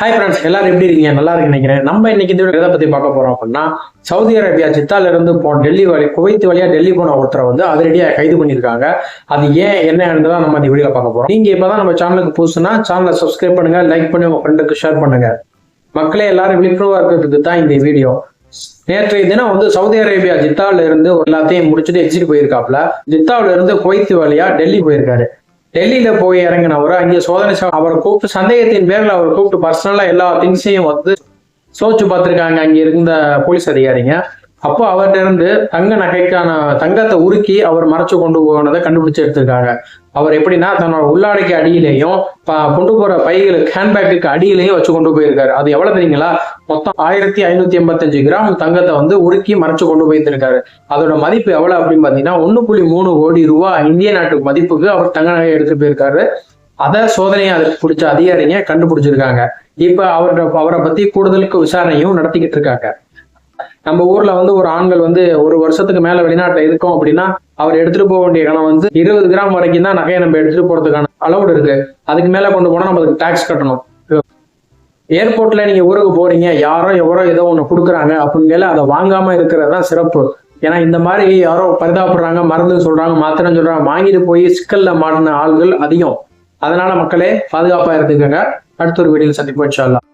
Hi friends, எல்லாரும் எப்படி இருக்கீங்க? நல்லா இருக்கு நினைக்கிறேன். நம்ம இன்னைக்கு இந்த எதை பத்தி பார்க்க போறோம் அப்படின்னா, சவுதி அரேபியா ஜித்தால இருந்து டெல்லி குவைத் வழியா டெல்லி போன ஒருத்தரை வந்து அதிரடியா கைது பண்ணியிருக்காங்க. அது ஏன் என்னன்றதான் நம்ம இந்த வீடியோல பார்க்க போறோம். நீங்க இப்பதான் நம்ம சேனலுக்கு புதுசுனா சேனலை சப்ஸ்கிரைப் பண்ணுங்க, லைக் பண்ணி உங்க ஃப்ரெண்டுக்கு ஷேர் பண்ணுங்க. மக்களே எல்லாரும் விழிப்புணர்வா இருக்கிறதுக்கு தான் இந்த வீடியோ. நேற்றைய தினம் வந்து சவுதி அரேபியா ஜித்தால இருந்து எல்லாத்தையும் முடிச்சுட்டு எக்ஸிட் போயிருக்காப்ல. ஜித்தாவில இருந்து குவைத் வழியா டெல்லி போயிருக்காரு. டெல்லியில போய் இறங்கினவரை அங்கே சோதனை அவரை கூப்பிட்டு சந்தேகத்தின் பேர்ல அவரை கூப்பிட்டு பர்சனலா எல்லா திங்ஸையும் வந்து சோதிச்சு பார்த்திருக்காங்க அங்க இருந்த போலீஸ் அதிகாரிங்க. அப்போ அவர்கிட்ட இருந்து தங்க நகைக்கான தங்கத்தை உருக்கி அவர் மறைச்சு கொண்டு போனதை கண்டுபிடிச்சு எடுத்திருக்காங்க. அவர் எப்படின்னா தன்னோட உள்ளாடைக்கு அடியிலையும் கொண்டு போற பைகளுக்கு ஹேண்ட்பேக்கு அடியிலையும் வச்சு கொண்டு போயிருக்காரு. அது எவ்வளவு தெரியுங்களா? மொத்தம் 1555 கிராம் தங்கத்தை வந்து உருக்கி மறைச்சு கொண்டு போயிருக்காரு. அதோட மதிப்பு எவ்வளவு அப்படின்னு பாத்தீங்கன்னா 1.3 கோடி ரூபாய் இந்திய நாட்டு மதிப்புக்கு அவர் தங்க நகை எடுத்துட்டு போயிருக்காரு. அதை சோதனையை அதற்கு பிடிச்ச அதிகாரிங்க கண்டுபிடிச்சிருக்காங்க. இப்ப அவரை பத்தி கூடுதலுக்கு விசாரணையும் நடத்திக்கிட்டு இருக்காங்க. நம்ம ஊர்ல வந்து ஒரு ஆண்கள் வந்து ஒரு வருஷத்துக்கு மேல வெளிநாட்டுல இருக்கோம் அப்படின்னா அவர் எடுத்துட்டு போக வேண்டிய கணம் வந்து 20 கிராம் வரைக்கும் தான் நகையை நம்ம எடுத்துட்டு போறதுக்கான அளவுடு இருக்கு. அதுக்கு மேல கொண்டு போனா நம்ம அதுக்கு டாக்ஸ் கட்டணும். ஏர்போர்ட்ல நீங்க ஊருக்கு போறீங்க, யாரோ எவரோ ஏதோ ஒண்ணு கொடுக்குறாங்க அப்படிங்கிற அதை வாங்காம இருக்கிறது தான் சிறப்பு. ஏன்னா இந்த மாதிரி யாரோ பரிதாபப்படுறாங்க, மருந்து சொல்றாங்க, மாத்திரம் சொல்றாங்க, வாங்கிட்டு போய் சிக்கல்ல மாட்டின ஆள்கள் அதிகம். அதனால மக்களே பாதுகாப்பா இருந்துக்கங்க. அடுத்த ஒரு வீடியோல சந்திப்போம் இன்ஷா அல்லாஹ்.